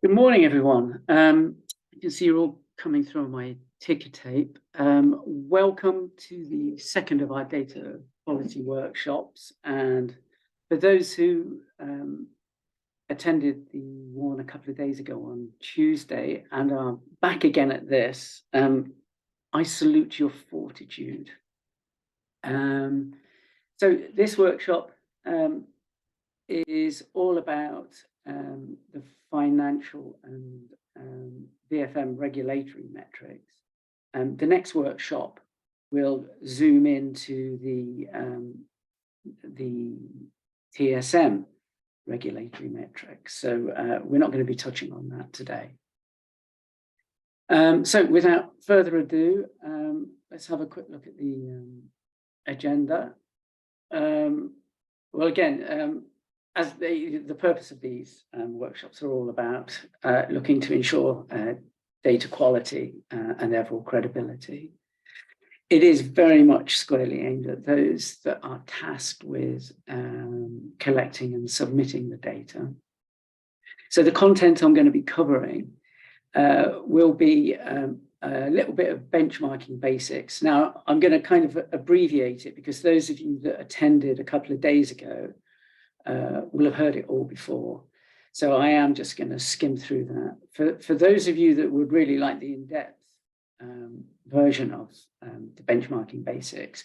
Good morning, everyone. You can see you're all coming through on my ticker tape. Welcome to the second of our data quality workshops. And for those who attended the one a couple of days ago on Tuesday and are back again at this, I salute your fortitude. So this workshop is all about the financial and VFM regulatory metrics. The next workshop will zoom into the TSM regulatory metrics. So we're not going to be touching on that today. So without further ado, let's have a quick look at the agenda. Well, again, as the purpose of these workshops are all about looking to ensure data quality and therefore credibility. It is very much squarely aimed at those that are tasked with collecting and submitting the data. So the content I'm going to be covering will be a little bit of benchmarking basics. Now, I'm going to kind of abbreviate it because those of you that attended a couple of days ago will have heard it all before. So I am just going to skim through that. For those of you that would really like the in-depth version of the benchmarking basics,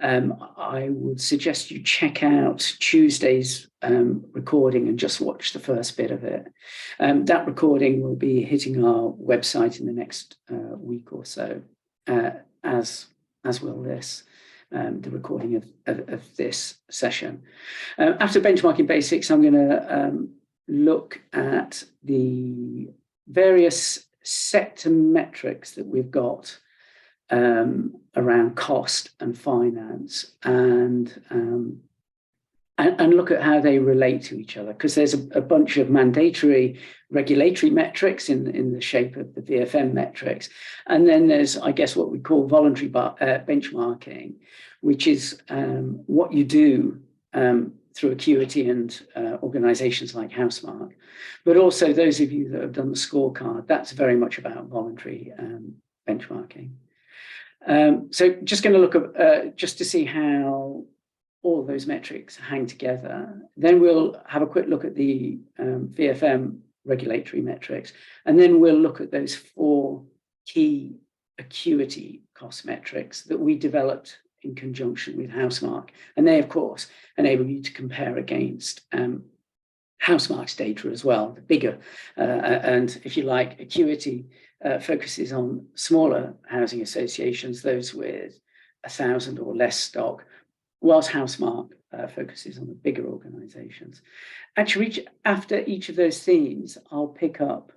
I would suggest you check out Tuesday's recording and just watch the first bit of it. That recording will be hitting our website in the next week or so, as will this. The recording of this session. After benchmarking basics, I'm going to look at the various sector metrics that we've got around cost and finance, and look at how they relate to each other, because there's a bunch of mandatory regulatory metrics in the shape of the VFM metrics. And then there's, I guess, what we call voluntary benchmarking, which is what you do through Acuity and organizations like HouseMark. But also those of you that have done the scorecard, that's very much about voluntary benchmarking. So just going to look at, just to see how all those metrics hang together. Then we'll have a quick look at the VFM regulatory metrics, and then we'll look at those four key Acuity cost metrics that we developed in conjunction with HouseMark. And they, of course, enable you to compare against HouseMark's data as well, the bigger. And if you like, Acuity focuses on smaller housing associations, those with 1,000 or less stock, whilst HouseMark focuses on the bigger organizations. Actually, after each of those themes, I'll pick up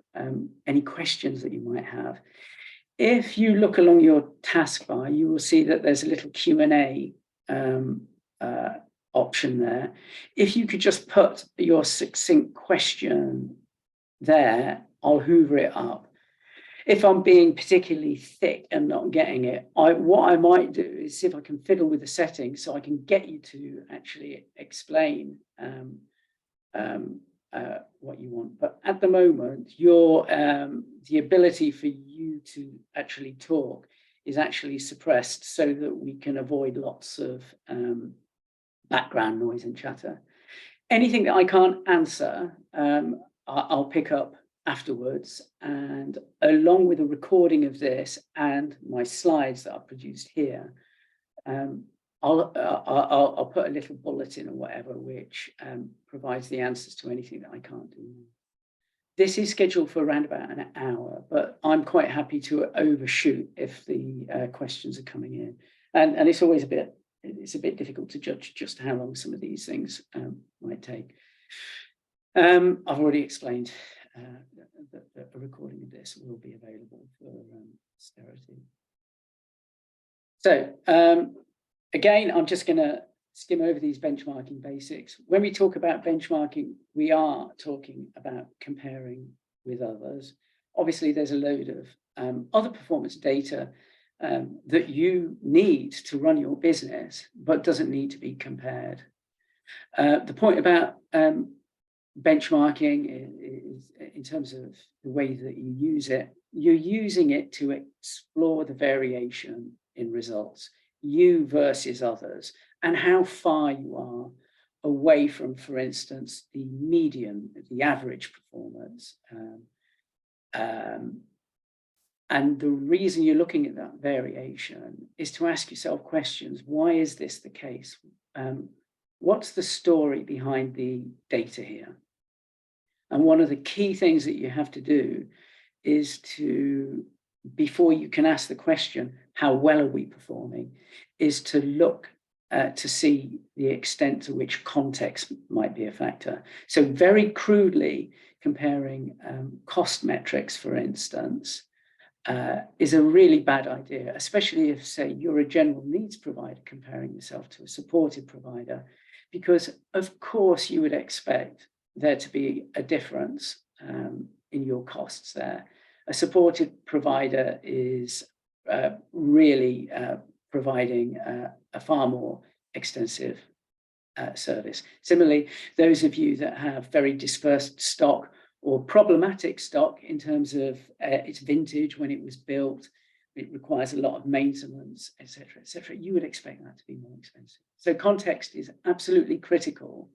any questions that you might have. If you look along your taskbar, you will see that there's a little Q&A option there. If you could just put your succinct question there, I'll hoover it up. If I'm being particularly thick and not getting it, what I might do is see if I can fiddle with the settings so I can get you to actually explain what you want. But at the moment, the ability for you to actually talk is actually suppressed so that we can avoid lots of background noise and chatter. Anything that I can't answer, I'll pick up afterwards, and along with a recording of this and my slides that I've produced here, I'll put a little bulletin or whatever which provides the answers to anything that I can't do. This is scheduled for around about an hour, but I'm quite happy to overshoot if the questions are coming in, and it's always a bit difficult to judge just how long some of these things might take. I've already explained that a recording of this will be available for posterity. So again, I'm just going to skim over these benchmarking basics. When we talk about benchmarking, we are talking about comparing with others. Obviously, there's a load of other performance data that you need to run your business, but doesn't need to be compared. The point about benchmarking is, in terms of the way that you use it, you're using it to explore the variation in results, you versus others, and how far you are away from, for instance, the median, the average performance. And the reason you're looking at that variation is to ask yourself questions. Why is this the case? What's the story behind the data here? And one of the key things that you have to do is to, before you can ask the question, how well are we performing, is to look to see the extent to which context might be a factor. So very crudely comparing cost metrics, for instance, is a really bad idea, especially if, say, you're a general needs provider comparing yourself to a supported provider, because of course you would expect there to be a difference in your costs there. A supported provider is really providing a far more extensive service. Similarly, those of you that have very dispersed stock or problematic stock in terms of its vintage, when it was built, it requires a lot of maintenance, etc., you would expect that to be more expensive. So context is absolutely critical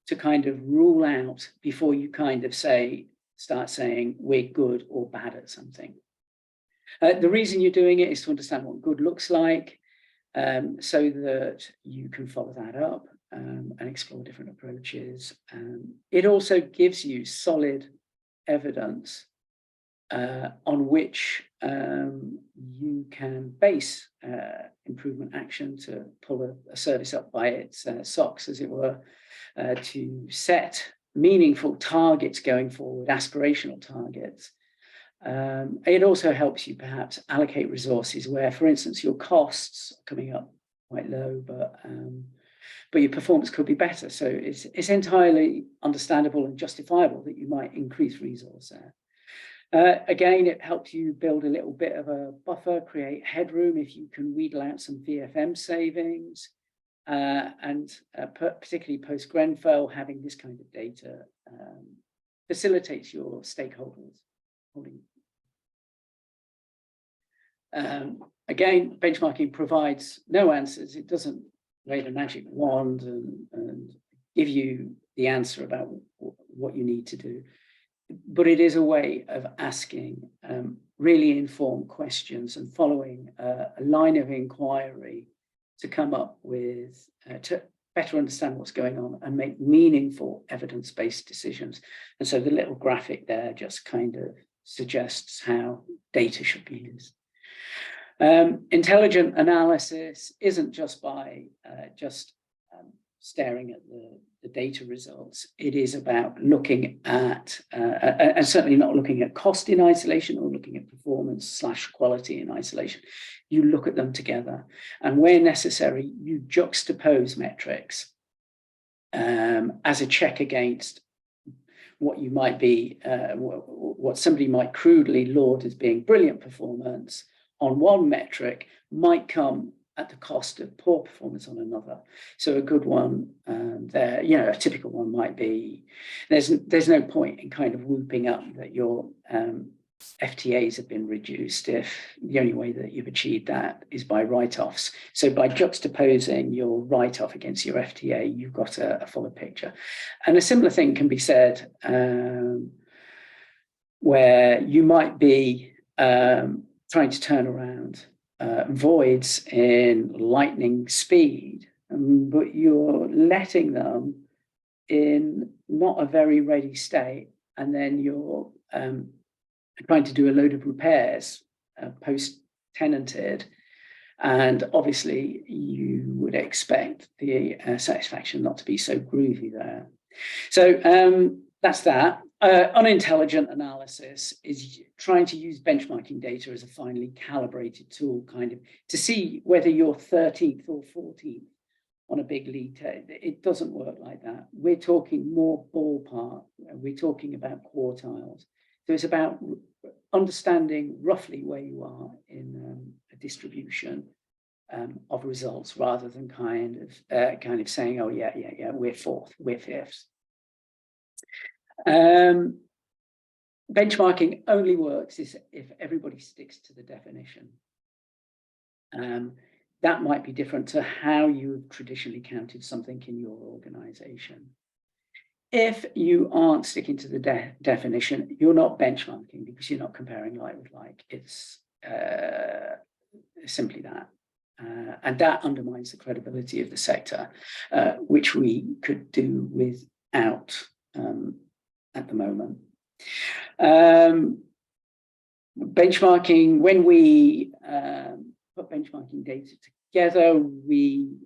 to kind of rule out before you kind of start saying we're good or bad at something. The reason you're doing it is to understand what good looks like, so that you can follow that up and explore different approaches. It also gives you solid evidence on which you can base improvement action to pull a service up by its socks, as it were, to set meaningful targets going forward, aspirational targets. It also helps you perhaps allocate resources where, for instance, your costs are coming up quite low, but your performance could be better. So it's entirely understandable and justifiable that you might increase resource there. Again, it helps you build a little bit of a buffer, create headroom if you can wheedle out some VFM savings. And particularly post-Grenfell, having this kind of data facilitates your stakeholders. Again, benchmarking provides no answers. It doesn't wave a magic wand and give you the answer about what you need to do. But it is a way of asking really informed questions and following a line of inquiry to come up with, to better understand what's going on and make meaningful evidence-based decisions. And so the little graphic there just kind of suggests how data should be used. Intelligent analysis isn't just by staring at the data results. It is about looking at, and certainly not looking at cost in isolation or looking at performance / quality in isolation. You look at them together, and where necessary, you juxtapose metrics as a check against what you might be, what somebody might crudely laud as being brilliant performance on one metric might come at the cost of poor performance on another. So a good one there, a typical one might be, there's no point in kind of whooping up that your FTAs have been reduced if the only way that you've achieved that is by write-offs. So by juxtaposing your write-off against your FTA, you've got a fuller picture. And a similar thing can be said where you might be trying to turn around voids in lightning speed, but you're letting them in not a very ready state, and then you're trying to do a load of repairs post-tenanted, and obviously you would expect the satisfaction not to be so groovy there. So that's that. Unintelligent analysis is trying to use benchmarking data as a finely calibrated tool, kind of to see whether you're 13th or 14th on a big league table. It doesn't work like that. We're talking more ballpark. We're talking about quartiles. So it's about understanding roughly where you are in a distribution of results, rather than kind of saying, oh yeah, we're fourth, we're fifth. Benchmarking only works if everybody sticks to the definition. That might be different to how you've traditionally counted something in your organization. If you aren't sticking to the definition, you're not benchmarking because you're not comparing like with like. It's simply that. And that undermines the credibility of the sector, which we could do without at the moment. Benchmarking, when we put benchmarking data together, we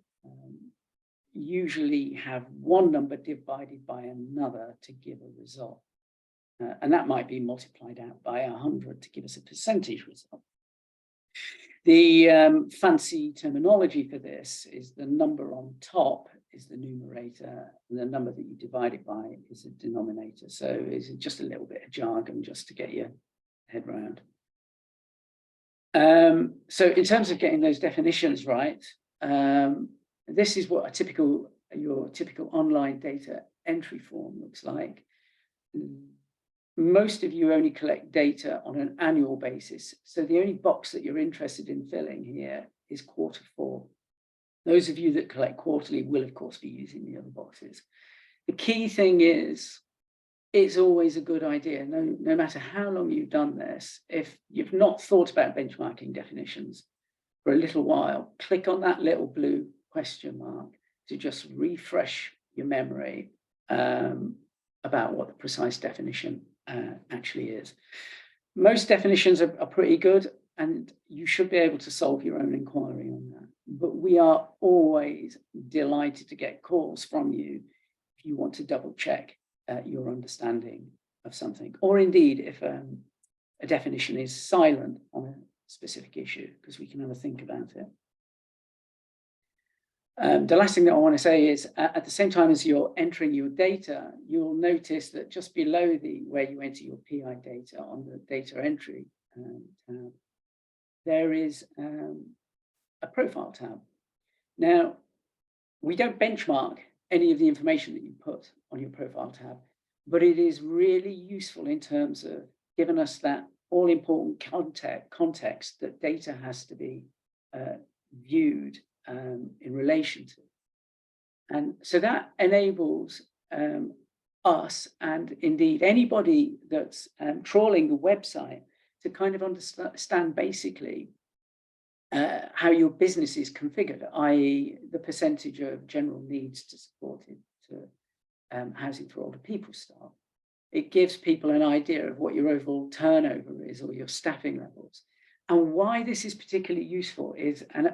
usually have one number divided by another to give a result. And that might be multiplied out by 100 to give us a percentage result. The fancy terminology for this is the number on top is the numerator, and the number that you divide it by is the denominator. So it's just a little bit of jargon just to get your head round. So in terms of getting those definitions right, this is what your typical online data entry form looks like. Most of you only collect data on an annual basis. So the only box that you're interested in filling here is Q4. Those of you that collect quarterly will, of course, be using the other boxes. The key thing is, it's always a good idea, no matter how long you've done this, if you've not thought about benchmarking definitions for a little while, click on that little blue question mark to just refresh your memory about what the precise definition actually is. Most definitions are pretty good, and you should be able to solve your own inquiry on that. But we are always delighted to get calls from you if you want to double check your understanding of something, or indeed if a definition is silent on a specific issue, because we can have a think about it. The last thing that I want to say is, at the same time as you're entering your data, you'll notice that just below where you enter your PI data on the data entry tab, there is a profile tab. Now, we don't benchmark any of the information that you put on your profile tab, but it is really useful in terms of giving us that all-important context that data has to be viewed in relation to. And so that enables us, and indeed anybody that's trawling the website, to kind of understand basically how your business is configured, i.e. the percentage of general needs to support it, to housing for older people staff. It gives people an idea of what your overall turnover is or your staffing levels. And why this is particularly useful is, and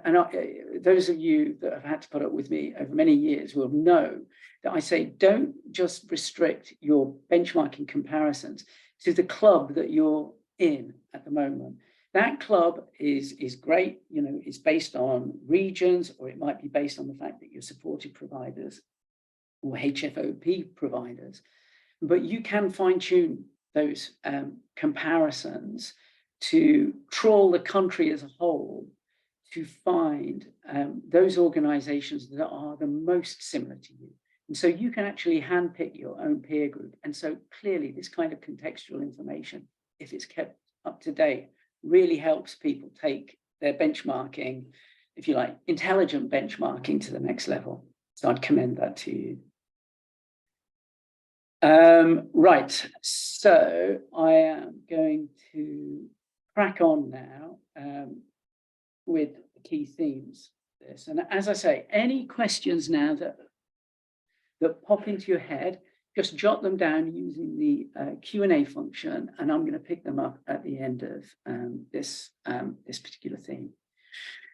those of you that have had to put up with me over many years will know that I say, don't just restrict your benchmarking comparisons to the club that you're in at the moment. That club is great, you know, it's based on regions, or it might be based on the fact that you're supported providers or HFOP providers. But you can fine tune those comparisons to trawl the country as a whole to find those organizations that are the most similar to you. And so you can actually handpick your own peer group. And so clearly this kind of contextual information, if it's kept up to date, really helps people take their benchmarking, if you like, intelligent benchmarking to the next level. So I'd commend that to you. Right, so I am going to crack on now with the key themes of this. And as I say, any questions now that pop into your head, just jot them down using the Q&A function, and I'm going to pick them up at the end of this particular theme.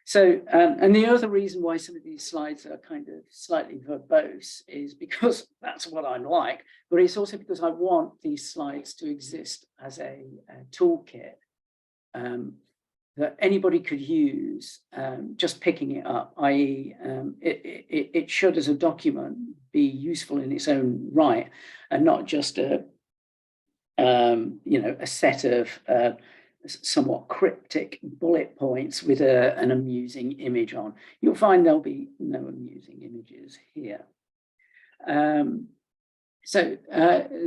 So, and the other reason why some of these slides are kind of slightly verbose is because that's what I like, but it's also because I want these slides to exist as a toolkit that anybody could use, just picking it up, i.e. it should, as a document, be useful in its own right, and not just a set of somewhat cryptic bullet points with an amusing image on. You'll find there'll be no amusing images here. So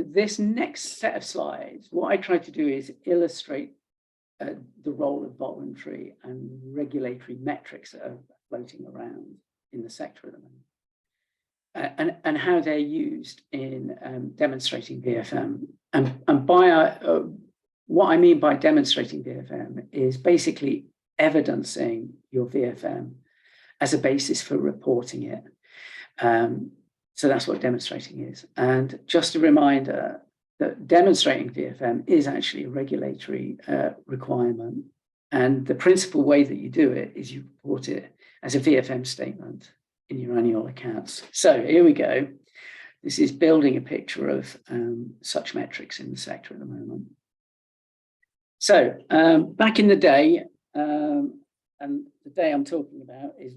this next set of slides, what I try to do is illustrate the role of voluntary and regulatory metrics that are floating around in the sector at the moment, and how they're used in demonstrating VFM. And by what I mean by demonstrating VFM is basically evidencing your VFM as a basis for reporting it. So that's what demonstrating is. And just a reminder that demonstrating VFM is actually a regulatory requirement. And the principal way that you do it is you report it as a VFM statement in your annual accounts. So here we go. This is building a picture of such metrics in the sector at the moment. So back in the day, and the day I'm talking about is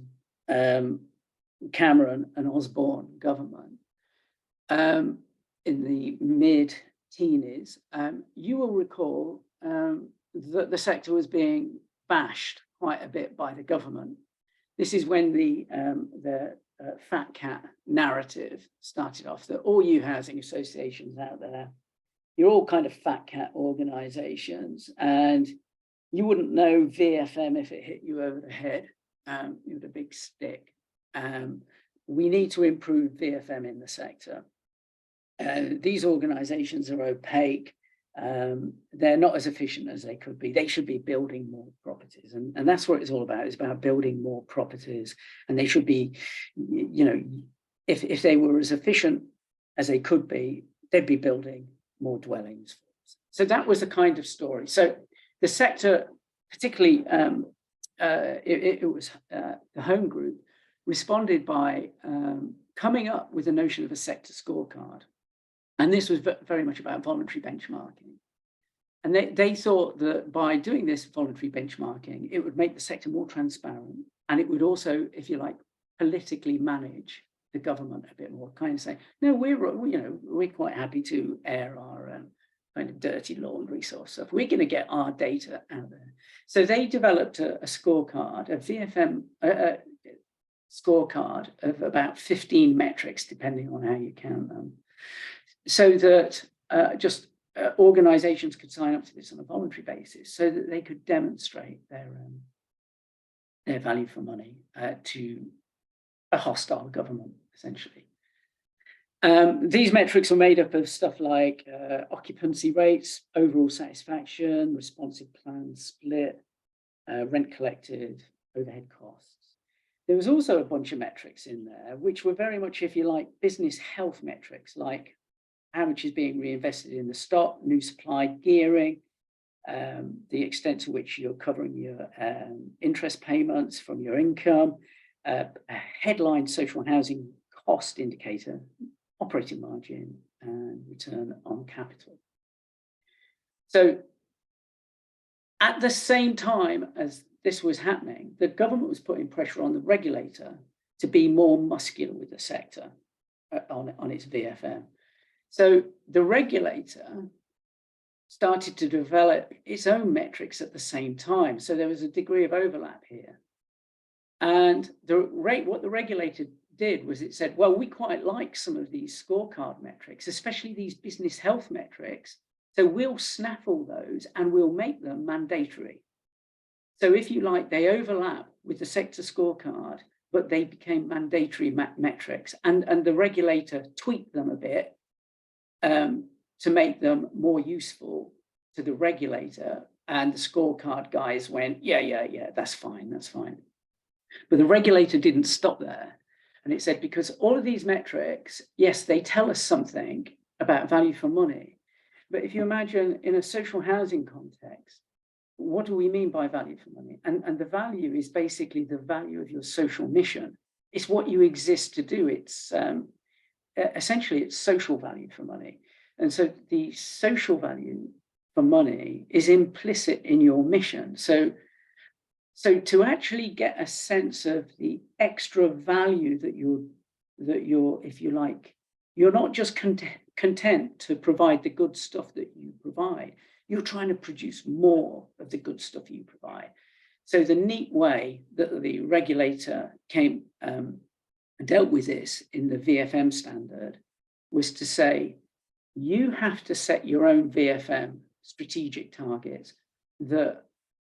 Cameron and Osborne government in the mid-teenies. You will recall that the sector was being bashed quite a bit by the government. This is when the fat cat narrative started off, that all you housing associations out there, you're all kind of fat cat organizations, and you wouldn't know VFM if it hit you over the head with a big stick. We need to improve VFM in the sector. These organizations are opaque. They're not as efficient as they could be. They should be building more properties. And that's what it's all about. It's about building more properties. And they should be, you know, if they were as efficient as they could be, they'd be building more dwellings. So that was the kind of story. So the sector, particularly, it was the Home Group, responded by coming up with the notion of a sector scorecard. And this was very much about voluntary benchmarking. And they thought that by doing this voluntary benchmarking, it would make the sector more transparent. And it would also, if you like, politically manage the government a bit more, kind of say, no, we're quite happy to air our kind of dirty laundry sort of stuff. We're going to get our data out there. So they developed a scorecard, a VFM scorecard of about 15 metrics, depending on how you count them, so that organizations could sign up to this on a voluntary basis, so that they could demonstrate their value for money to a hostile government, essentially. These metrics were made up of stuff like occupancy rates, overall satisfaction, responsive plan split, rent collected, overhead costs. There was also a bunch of metrics in there, which were very much, if you like, business health metrics, like how much is being reinvested in the stock, new supply, gearing, the extent to which you're covering your interest payments from your income, a headline social housing cost indicator, operating margin, and return on capital. So at the same time as this was happening, the government was putting pressure on the regulator to be more muscular with the sector on its VFM. So the regulator started to develop its own metrics at the same time. So there was a degree of overlap here. And what the regulator did was it said, well, we quite like some of these scorecard metrics, especially these business health metrics. So we'll snaffle those and we'll make them mandatory. So if you like, they overlap with the sector scorecard, but they became mandatory metrics, and the regulator tweaked them a bit to make them more useful to the regulator. And the scorecard guys went, yeah, that's fine. But the regulator didn't stop there. And it said, because all of these metrics, yes, they tell us something about value for money. But if you imagine in a social housing context, what do we mean by value for money? And the value is basically the value of your social mission. It's what you exist to do. It's essentially it's social value for money. And so the social value for money is implicit in your mission. So to actually get a sense of the extra value that you're, if you like, you're not just content to provide the good stuff that you provide. You're trying to produce more of the good stuff you provide. So the neat way that the regulator dealt with this in the VFM standard was to say, you have to set your own VFM strategic targets that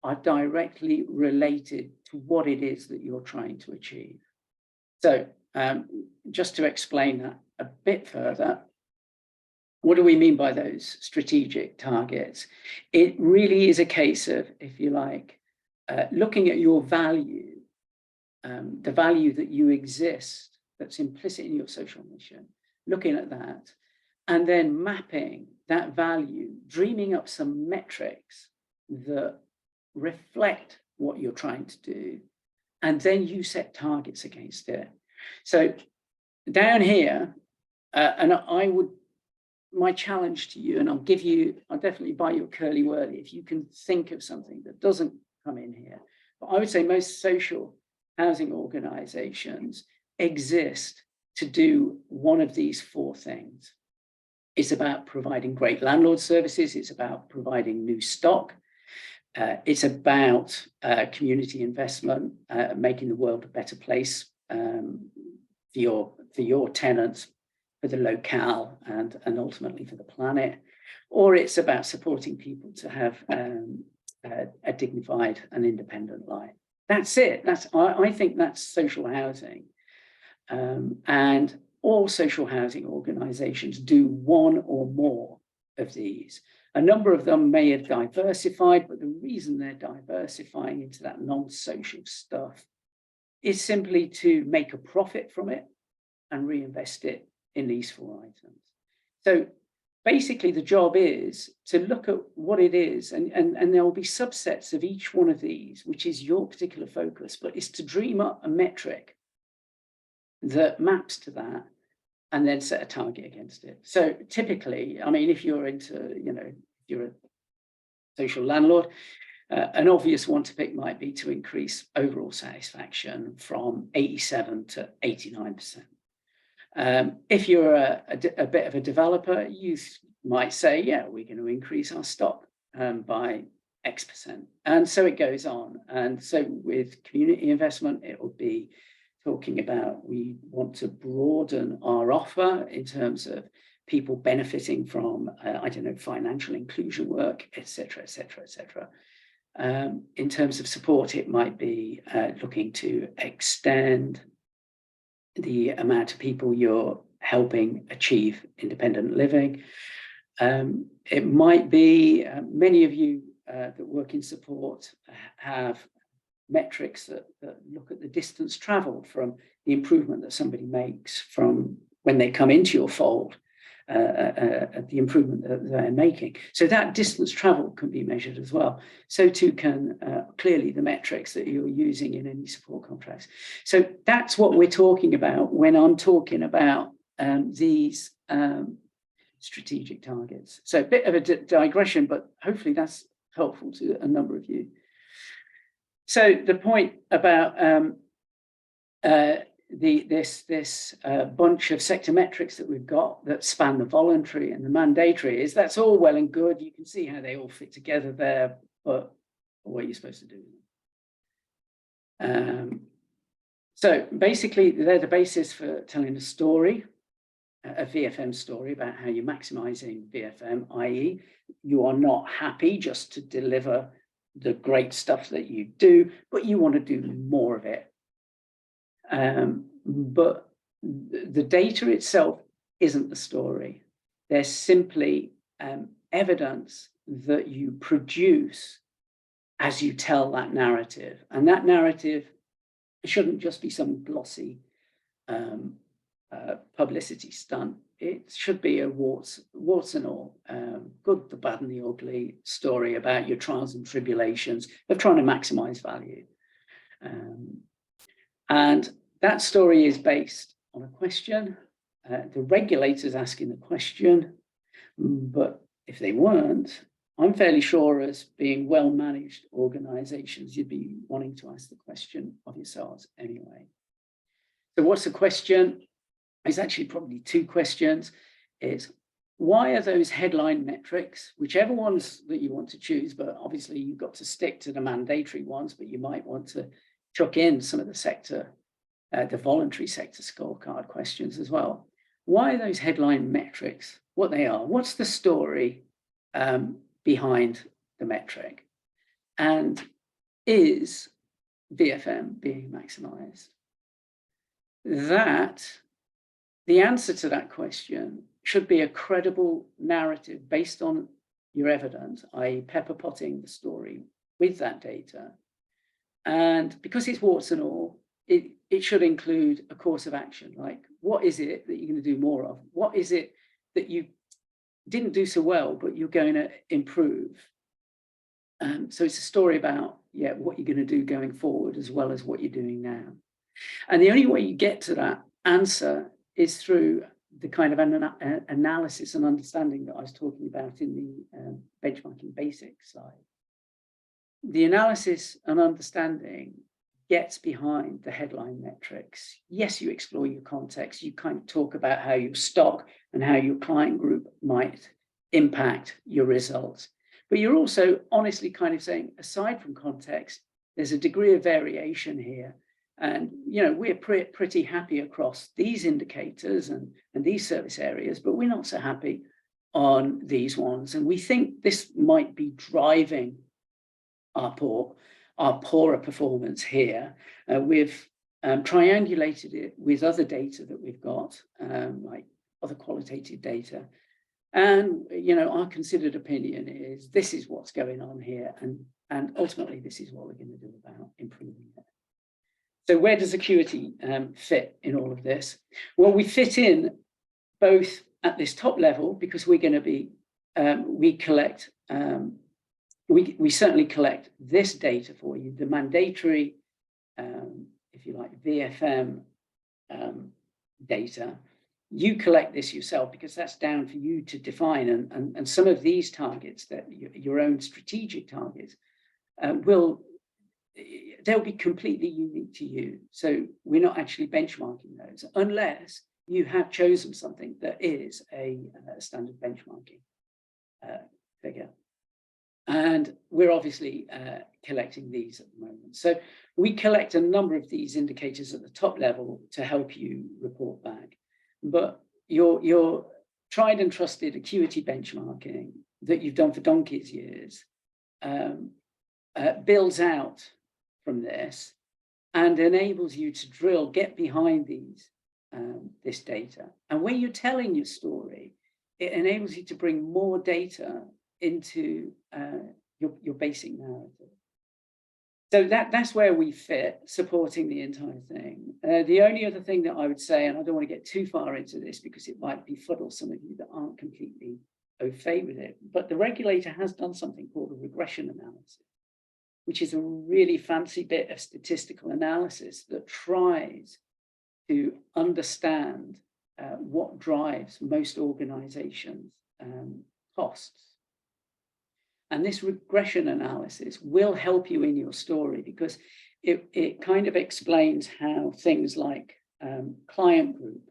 are directly related to what it is that you're trying to achieve. So just to explain that a bit further, what do we mean by those strategic targets? It really is a case of, if you like, looking at your value, the value that you exist, that's implicit in your social mission, looking at that, and then mapping that value, dreaming up some metrics that reflect what you're trying to do, and then you set targets against it. So down here, and my challenge to you, and I'll definitely buy you a curly whirly if you can think of something that doesn't come in here. But I would say most social housing organizations exist to do one of these four things. It's about providing great landlord services. It's about providing new stock. It's about community investment, making the world a better place for your tenants, for the locale, and ultimately for the planet. Or it's about supporting people to have a dignified and independent life. That's it. I think that's social housing. And all social housing organizations do one or more of these. A number of them may have diversified, but the reason they're diversifying into that non-social stuff is simply to make a profit from it and reinvest it in these four items. So basically the job is to look at what it is, and there will be subsets of each one of these, which is your particular focus, but it's to dream up a metric that maps to that and then set a target against it. So typically, I mean, if you're into, if you're a social landlord, an obvious one to pick might be to increase overall satisfaction from 87 to 89%. If you're a bit of a developer, you might say, yeah, we're going to increase our stock by X%. And so it goes on. And so with community investment, it will be talking about, we want to broaden our offer in terms of people benefiting from, financial inclusion work, et cetera, et cetera, et cetera. In terms of support, it might be looking to extend the amount of people you're helping achieve independent living. It might be, many of you that work in support have metrics that look at the distance traveled from the improvement that somebody makes from when they come into your fold, the improvement that they're making. So that distance traveled can be measured as well. So too can clearly the metrics that you're using in any support contracts. So that's what we're talking about when I'm talking about these strategic targets. So a bit of a digression, but hopefully that's helpful to a number of you. So the point about this bunch of sector metrics that we've got that span the voluntary and the mandatory is that's all well and good. You can see how they all fit together there, but what are you supposed to do? So basically, they're the basis for telling a story, a VFM story about how you're maximizing VFM, i.e. you are not happy just to deliver the great stuff that you do, but you want to do more of it. But the data itself isn't the story. There's simply evidence that you produce as you tell that narrative. And that narrative shouldn't just be some glossy publicity stunt. It should be a warts and all, good, the bad and the ugly story about your trials and tribulations of trying to maximize value. And that story is based on a question. The regulator's asking the question, but if they weren't, I'm fairly sure as being well-managed organizations, you'd be wanting to ask the question of yourselves anyway. So what's the question? It's actually probably two questions. It's why are those headline metrics, whichever ones that you want to choose, but obviously you've got to stick to the mandatory ones, but you might want to chuck in some of the sector, the voluntary sector scorecard questions as well. why are those headline metrics what they are? What's the story behind the metric? And is VFM being maximized? That the answer to that question should be a credible narrative based on your evidence, i.e. pepper potting the story with that data. And because it's warts and all, it should include a course of action. Like, what is it that you're going to do more of? What is it that you didn't do so well, but you're going to improve? So it's a story about, what you're going to do going forward, as well as what you're doing now. And the only way you get to that answer is through the kind of analysis and understanding that I was talking about in the benchmarking basics slide. The analysis and understanding gets behind the headline metrics. Yes, you explore your context. You kind of talk about how your stock and how your client group might impact your results. But you're also honestly kind of saying, aside from context, there's a degree of variation here. And, we're pretty happy across these indicators and these service areas, but we're not so happy on these ones. And we think this might be driving our poorer performance here. We've triangulated it with other data that we've got, like other qualitative data. And, our considered opinion is this is what's going on here. And ultimately, this is what we're going to do about improving it. So where does Acuity fit in all of this? Well, we fit in both at this top level because we're going to be, we certainly collect this data for you, the mandatory, if you like, VFM data. You collect this yourself because that's down for you to define. And some of these targets, that your own strategic targets, they'll be completely unique to you. So we're not actually benchmarking those unless you have chosen something that is a standard benchmarking figure. And we're obviously collecting these at the moment. So we collect a number of these indicators at the top level to help you report back. But your tried and trusted Acuity benchmarking that you've done for donkey's years builds out from this and enables you to get behind this data. And when you're telling your story, it enables you to bring more data into your basic narrative. So that's where we fit, supporting the entire thing. The only other thing that I would say, and I don't want to get too far into this because it might befuddle some of you that aren't completely au fait with it, but the regulator has done something called a regression analysis, which is a really fancy bit of statistical analysis that tries to understand what drives most organizations' costs. And this regression analysis will help you in your story because it kind of explains how things like client group,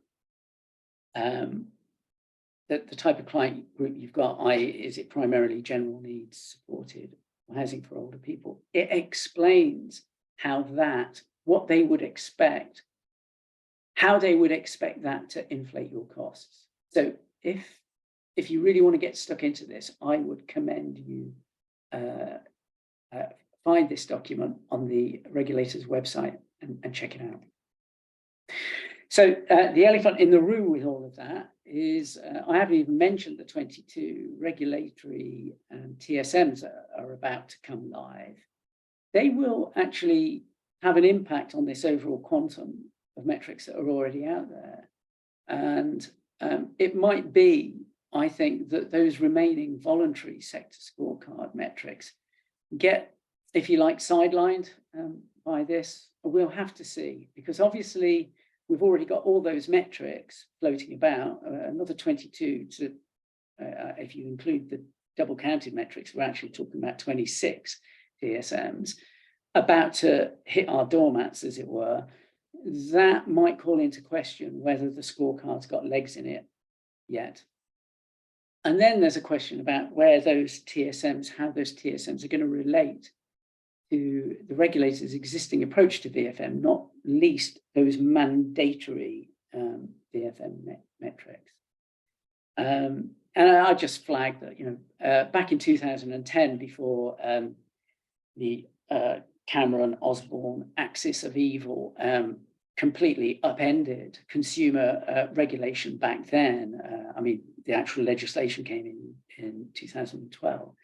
the type of client group you've got, i.e., is it primarily general needs supported or housing for older people? It explains how what they would expect, how they would expect that to inflate your costs. So if you really want to get stuck into this, I would commend you find this document on the regulator's website and check it out. So the elephant in the room with all of that is, I haven't even mentioned the 22 regulatory TSMs that are about to come live. They will actually have an impact on this overall quantum of metrics that are already out there. And it might be, I think, that those remaining voluntary sector scorecard metrics get, if you like, sidelined by this. We'll have to see, because obviously we've already got all those metrics floating about, another 22 to, if you include the double counted metrics, we're actually talking about 26 TSMs about to hit our doormats, as it were. That might call into question whether the scorecard's got legs in it yet. And then there's a question about where those TSMs, how those TSMs are going to relate to the regulator's existing approach to VFM, not least those mandatory VFM metrics. And I just flagged that, back in 2010, before the Cameron Osborne axis of evil completely upended consumer regulation back then. I mean, the actual legislation came in 2012.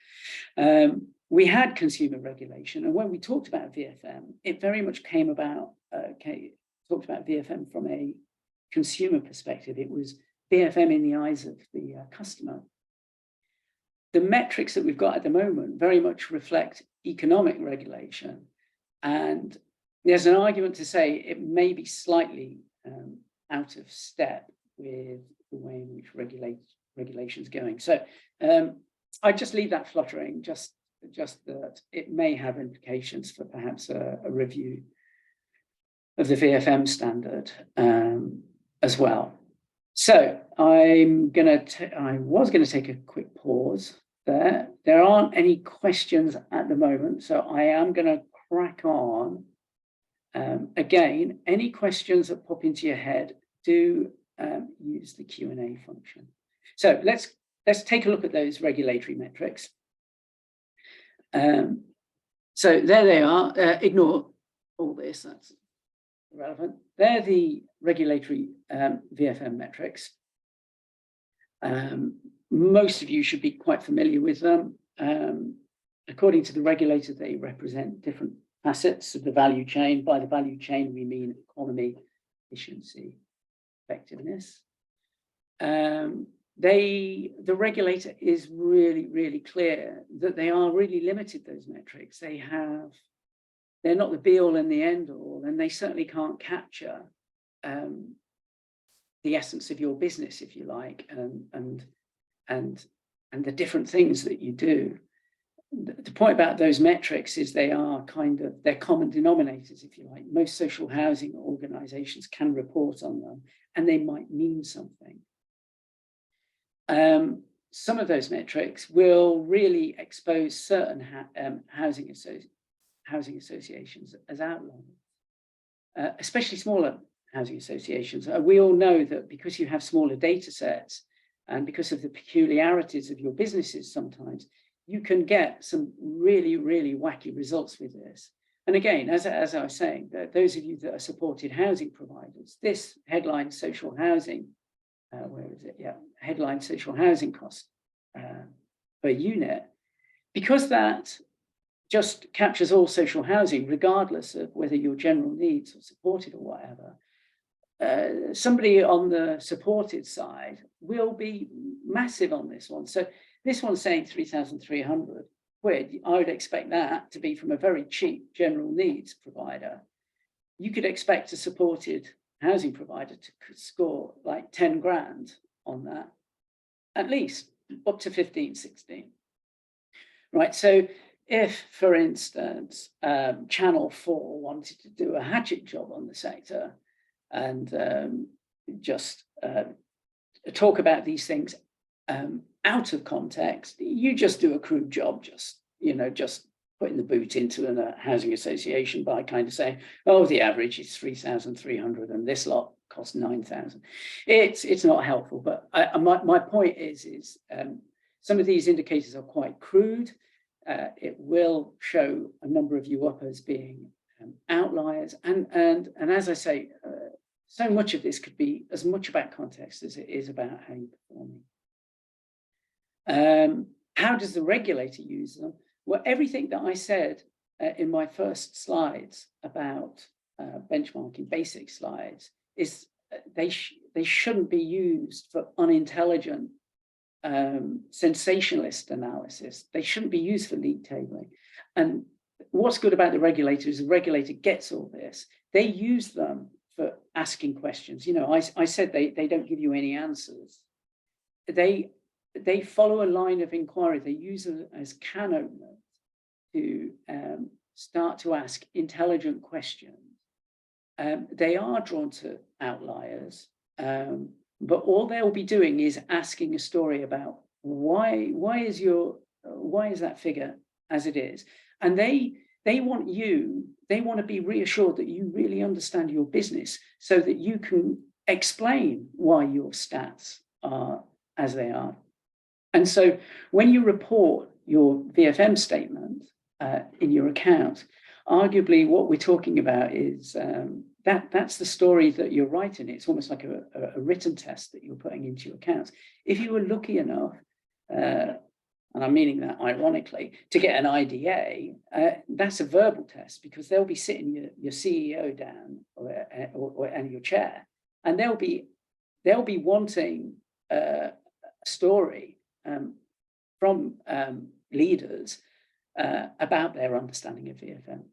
We had consumer regulation, and when we talked about VFM, it very much came about, talked about VFM from a consumer perspective. It was VFM in the eyes of the customer. The metrics that we've got at the moment very much reflect economic regulation, and there's an argument to say it may be slightly out of step with the way in which regulation is going. So I just leave that fluttering, just that it may have implications for perhaps a review of the VFM standard as well. So I was going to take a quick pause there. There aren't any questions at the moment, so I am going to crack on. Again, any questions that pop into your head, do use the Q&A function. So let's take a look at those regulatory metrics. So there they are. Ignore all this, that's irrelevant. They're the regulatory VFM metrics. Most of you should be quite familiar with them. According to the regulator, they represent different facets of the value chain. By the value chain, we mean economy, efficiency, effectiveness. The regulator is really clear that they are really limited, those metrics. They're not the be all and the end all, and they certainly can't capture the essence of your business, if you like, and the different things that you do. The point about those metrics is they're common denominators, if you like. Most social housing organizations can report on them, and they might mean something. Some of those metrics will really expose certain housing associations as outliers, especially smaller housing associations. We all know that because you have smaller data sets and because of the peculiarities of your businesses, sometimes you can get some really wacky results with this. And again, as I was saying, those of you that are supported housing providers, this headline social housing, where is it? Yeah, headline social housing cost per unit, because that just captures all social housing, regardless of whether you're general needs or supported or whatever. Somebody on the supported side will be massive on this one. So this one's saying 3,300 quid. I would expect that to be from a very cheap general needs provider. You could expect a supported housing provider to score like 10 grand on that, at least up to 15, 16. Right, so if, for instance, Channel 4 wanted to do a hatchet job on the sector and just talk about these things out of context, you just do a crude job, just putting the boot into a housing association by kind of saying, oh, the average is 3,300 and this lot costs 9,000. It's not helpful, but my point is some of these indicators are quite crude. It will show a number of you up as being outliers, and as I say, so much of this could be as much about context as it is about how you're performing. How does the regulator use them? Well, everything that I said in my first slides about benchmarking, basic slides, is they shouldn't be used for unintelligent sensationalist analysis. They shouldn't be used for league tabling. And what's good about the regulator is the regulator gets all this. They use them for asking questions. I said they don't give you any answers. They follow a line of inquiry. They use it as can openers to start to ask intelligent questions. They are drawn to outliers, but all they'll be doing is asking a story about why is that figure as it is, and they want to be reassured that you really understand your business, so that you can explain why your stats are as they are. And so when you report your VFM statement in your account, arguably what we're talking about is that's the story that you're writing. It's almost like a written test that you're putting into your accounts. If you were lucky enough, and I'm meaning that ironically, to get an IDA, that's a verbal test, because they'll be sitting your CEO down and your chair, and they'll be wanting a story from leaders about their understanding of VFM.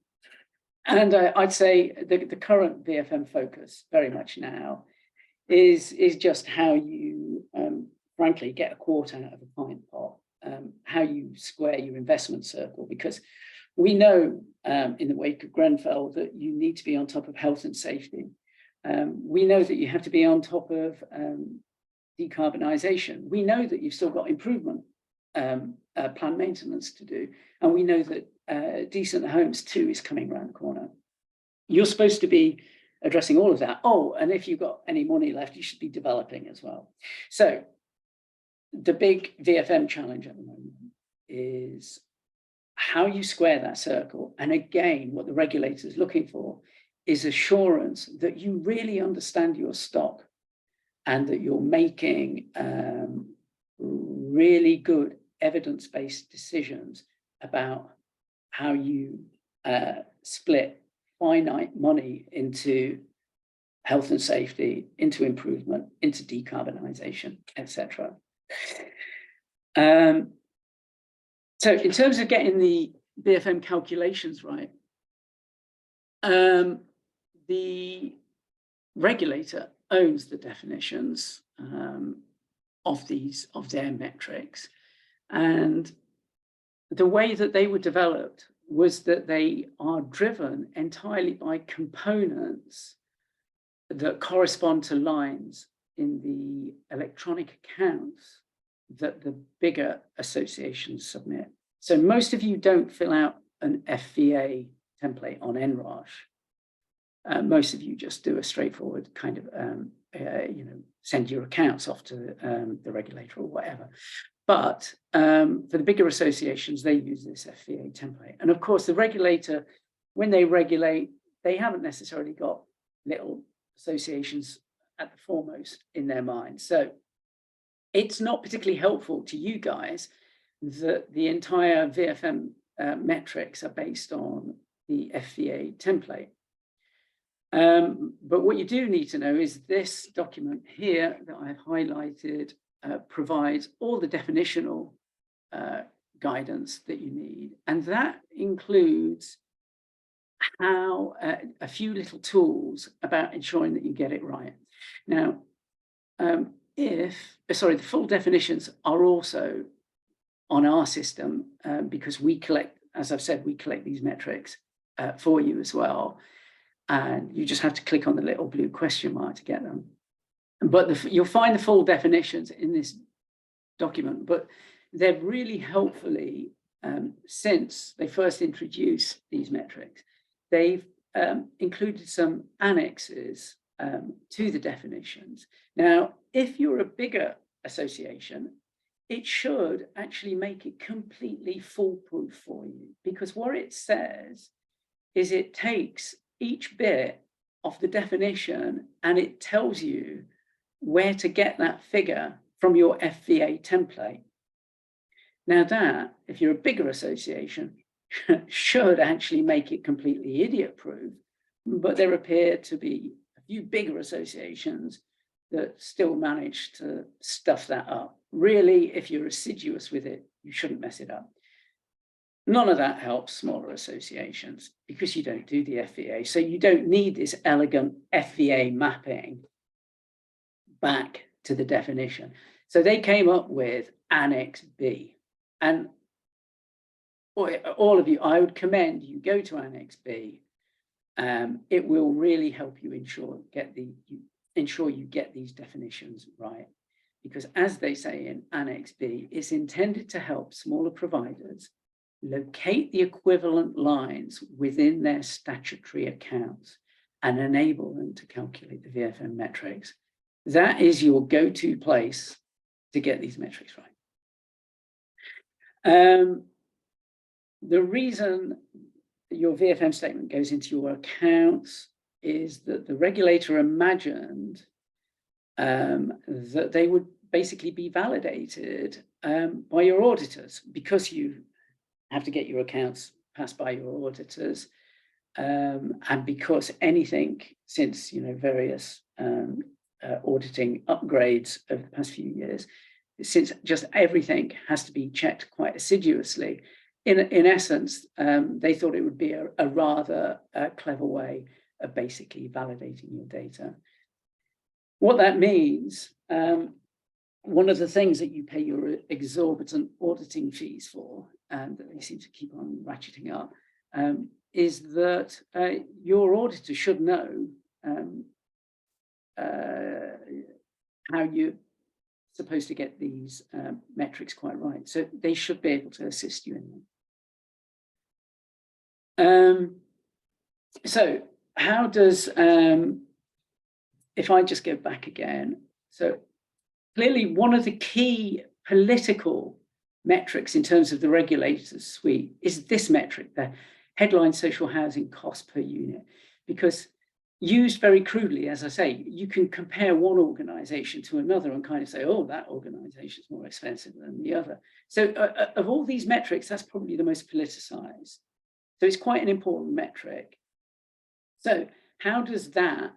And I'd say the current VFM focus very much now is just how you, frankly, get a quart out of a pint pot, how you square your investment circle, because we know in the wake of Grenfell that you need to be on top of health and safety. We know that you have to be on top of decarbonisation. We know that you've still got improvement planned maintenance to do. And we know that Decent Homes 2 is coming around the corner. You're supposed to be addressing all of that. Oh, and if you've got any money left, you should be developing as well. So the big VFM challenge at the moment is how you square that circle. And again, what the regulator is looking for is assurance that you really understand your stock and that you're making really good evidence-based decisions about how you split finite money into health and safety, into improvement, into decarbonisation, etc. So in terms of getting the VFM calculations right, the regulator owns the definitions of their metrics, and the way that they were developed was that they are driven entirely by components that correspond to lines in the electronic accounts that the bigger associations submit. So most of you don't fill out an FVA template on NROSH. Most of you just do a straightforward kind of, send your accounts off to the regulator or whatever. But for the bigger associations, they use this FVA template. And of course, the regulator, when they regulate, they haven't necessarily got little associations at the foremost in their mind. So it's not particularly helpful to you guys that the entire VFM metrics are based on the FVA template. But what you do need to know is this document here that I've highlighted provides all the definitional guidance that you need. And that includes how a few little tools about ensuring that you get it right. Now, the full definitions are also on our system because we collect, as I've said, we collect these metrics for you as well. And you just have to click on the little blue question mark to get them. But you'll find the full definitions in this document, but they've really helpfully, since they first introduced these metrics, they've included some annexes to the definitions. Now, if you're a bigger association, it should actually make it completely foolproof for you, because what it says is it takes each bit of the definition and it tells you where to get that figure from your FVA template. Now that, if you're a bigger association, should actually make it completely idiot-proof, but there appear to be a few bigger associations that still manage to stuff that up. Really, if you're assiduous with it, you shouldn't mess it up. None of that helps smaller associations because you don't do the FVA. So you don't need this elegant FVA mapping back to the definition. So they came up with Annex B. And all of you, I would commend you go to Annex B. It will really help you ensure you get these definitions right. Because as they say in Annex B, it's intended to help smaller providers locate the equivalent lines within their statutory accounts and enable them to calculate the VFM metrics that is your go-to place to get these metrics right. The reason your VFM statement goes into your accounts is that the regulator imagined that they would basically be validated by your auditors, because you have to get your accounts passed by your auditors, and because anything since various auditing upgrades over the past few years, since just everything has to be checked quite assiduously, in essence, they thought it would be a rather clever way of basically validating your data. What that means, one of the things that you pay your exorbitant auditing fees for, and that they seem to keep on ratcheting up, is that your auditor should know how you're supposed to get these metrics quite right. So they should be able to assist you in them. So how does, if I just go back again, so clearly one of the key political metrics in terms of the regulator's suite is this metric, the headline social housing cost per unit, because used very crudely, as I say, you can compare one organization to another and kind of say, oh, that organization is more expensive than the other. So of all these metrics, that's probably the most politicized. So it's quite an important metric. So how does that,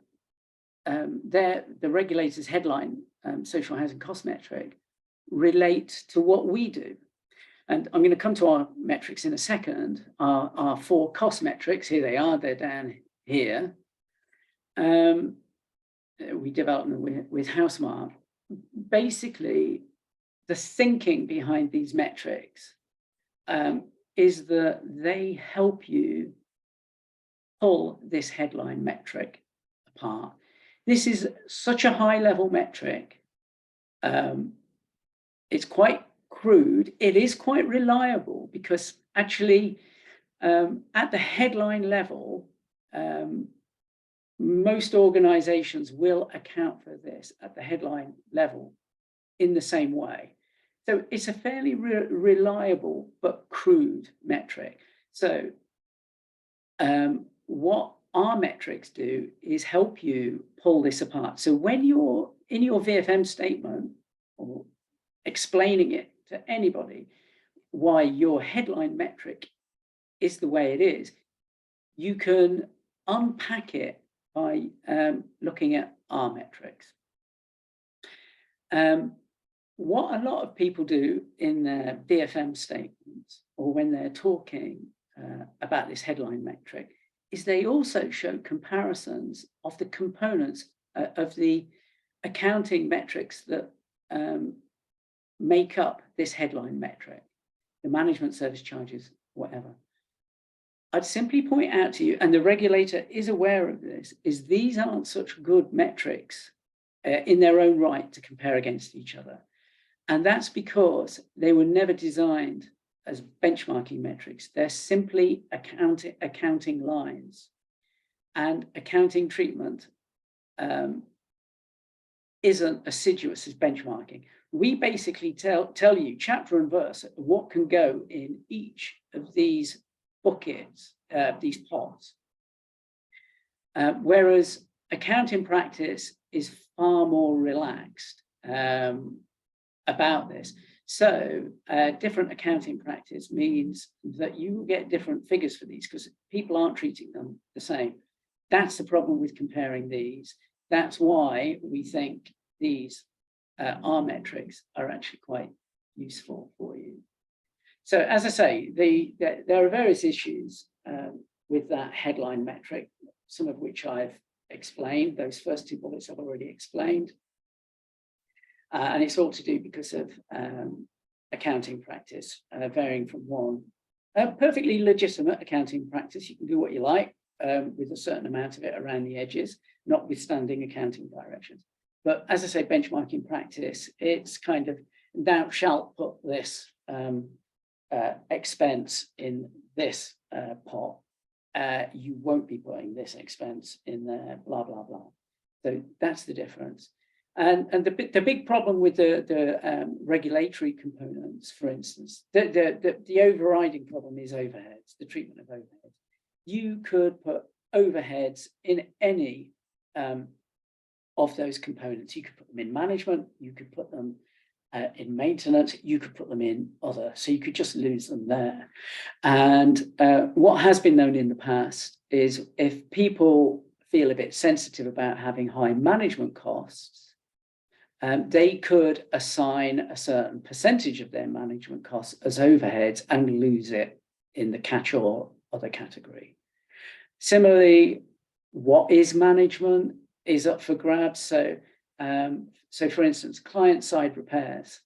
the regulator's headline social housing cost metric relate to what we do? And I'm going to come to our metrics in a second, our 4 cost metrics. Here they are, they're down here. We developed them with HouseMark. Basically, the thinking behind these metrics is that they help you pull this headline metric apart. This is such a high-level metric. It's quite crude. It is quite reliable because actually, at the headline level, most organizations will account for this at the headline level in the same way. So it's a fairly reliable but crude metric. So what our metrics do is help you pull this apart. So when you're in your VFM statement or explaining it to anybody why your headline metric is the way it is, you can unpack it by looking at our metrics. What a lot of people do in their VFM statements or when they're talking about this headline metric is they also show comparisons of the components of the accounting metrics that make up this headline metric, the management service charges, whatever. I'd simply point out to you, and the regulator is aware of this, is these aren't such good metrics in their own right to compare against each other. And that's because they were never designed as benchmarking metrics. They're simply accounting lines. And accounting treatment isn't assiduous as benchmarking. We basically tell you chapter and verse what can go in each of these buckets, these pots. Whereas accounting practice is far more relaxed about this. So different accounting practice means that you will get different figures for these because people aren't treating them the same. That's the problem with comparing these. That's why we think these our metrics are actually quite useful for you. So as I say, there are various issues with that headline metric, some of which I've explained. Those first 2 bullets I've already explained. And it's all to do because of accounting practice, varying from one perfectly legitimate accounting practice. You can do what you like with a certain amount of it around the edges, notwithstanding accounting directions. But as I say, benchmarking practice, it's kind of, thou shalt put this expense in this pot. You won't be putting this expense in there, blah, blah, blah. So that's the difference. And the big problem with the regulatory components, for instance, the overriding problem is overheads, the treatment of overheads. You could put overheads in any of those components. You could put them in management, you could put them in maintenance, you could put them in other, so you could just lose them there. And what has been known in the past is if people feel a bit sensitive about having high management costs, they could assign a certain percentage of their management costs as overheads and lose it in the catch-all other category. Similarly, what is management is up for grabs. So for instance, client-side repairs.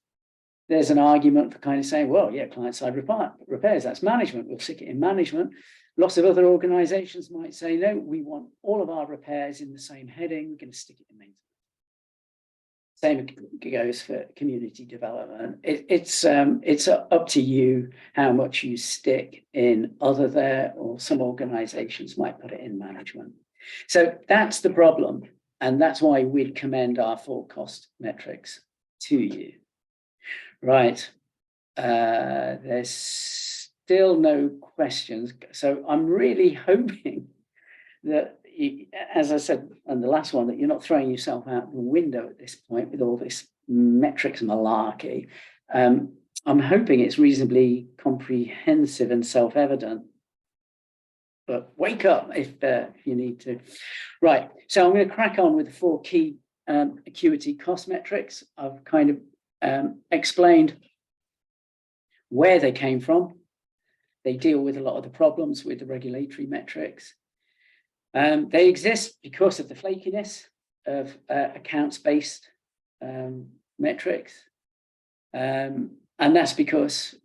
There's an argument for kind of saying, well, yeah, client-side repairs, that's management. We'll stick it in management. Lots of other organizations might say, no, we want all of our repairs in the same heading. We're going to stick it in maintenance. Same goes for community development. It's up to you how much you stick in other there, or some organizations might put it in management. So that's the problem. And that's why we'd commend our full cost metrics to you. Right. There's still no questions. So I'm really hoping that, as I said on the last one, that you're not throwing yourself out the window at this point with all this metrics malarkey. I'm hoping it's reasonably comprehensive and self-evident. But wake up if you need to. Right, so I'm going to crack on with the 4 key Acuity cost metrics. I've kind of explained where they came from. They deal with a lot of the problems with the regulatory metrics. They exist because of the flakiness of accounts-based metrics. And that's because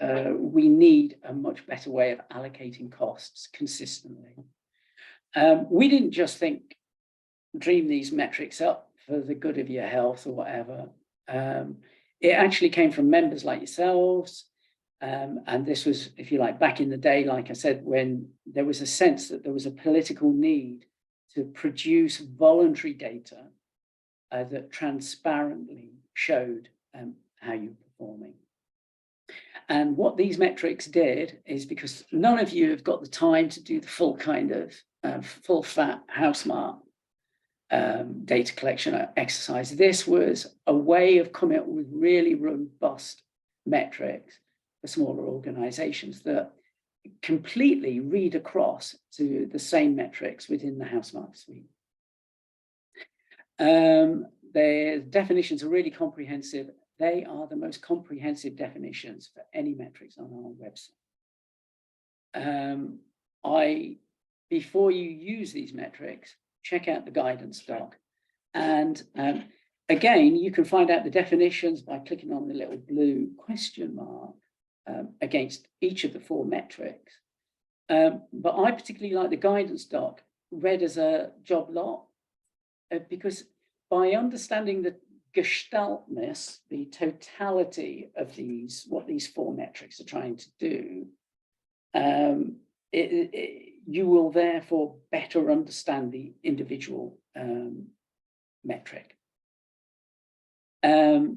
we need a much better way of allocating costs consistently. We didn't just dream these metrics up for the good of your health or whatever. It actually came from members like yourselves. And this was, if you like, back in the day, like I said, when there was a sense that there was a political need to produce voluntary data that transparently showed how you're performing. And what these metrics did is, because none of you have got the time to do the full kind of full fat HouseMark data collection exercise, this was a way of coming up with really robust metrics for smaller organizations that completely read across to the same metrics within the HouseMark suite. The definitions are really comprehensive. They are the most comprehensive definitions for any metrics on our website. Before you use these metrics, check out the guidance doc. And again, you can find out the definitions by clicking on the little blue question mark against each of the 4 metrics. But I particularly like the guidance doc read as a job lot, because by understanding the gestaltness, the totality of what these 4 metrics are trying to do, you will therefore better understand the individual metric. As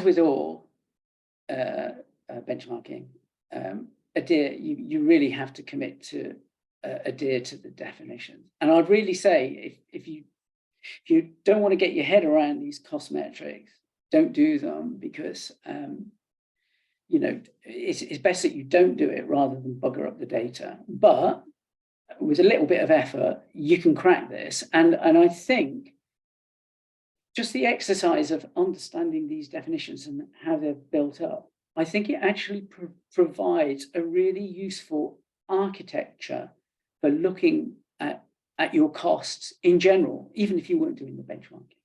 with all benchmarking, you really have to commit to adhere to the definitions. And I'd really say if you don't want to get your head around these cost metrics, don't do them, because it's best that you don't do it rather than bugger up the data. But with a little bit of effort, you can crack this. And I think just the exercise of understanding these definitions and how they're built up, I think it actually provides a really useful architecture for looking at your costs in general, even if you weren't doing the benchmarking.